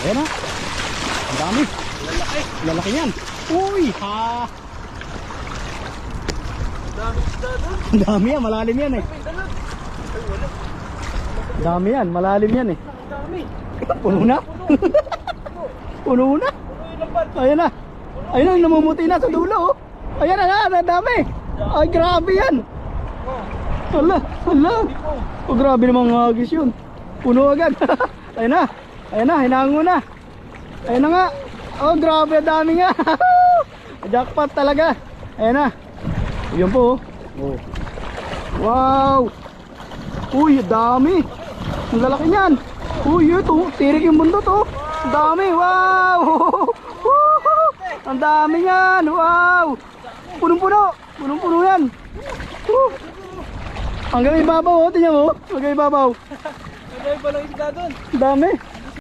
Ayan na. Ang dami. Lalaki. Lalaki yan. Uy, ha. Dami isda doon. Ang dami yan, malalim yan eh. May dalag. Ay, wala. Dami yan, malalim yan eh. Ang dami. Puno na. Puno na. Puno yung lambat. Ayan na. Ayun na, namumuti na sa dulo oh. Ayan na, ang dami. Ay, grabe yan. Hala, hala. Oh, grabe namang hagis yun. Puno agad. Ayun na. Ayun na, hinango na. Ayun na nga. Oh, grabe, ang dami nga. Jackpot talaga. Ayun na. Ayun po oh. Wow. Uy, dami. Ang lalaki niyan. Uy, ito, tirik yung bundot oh. Ang dami, wow. Ang dami yan, wow. Punong-puno. Punong-puno yan. Hanggang ibabaw oh, tingnan mo. Hanggang ibabaw. May pa lang isda doon. Ang dami.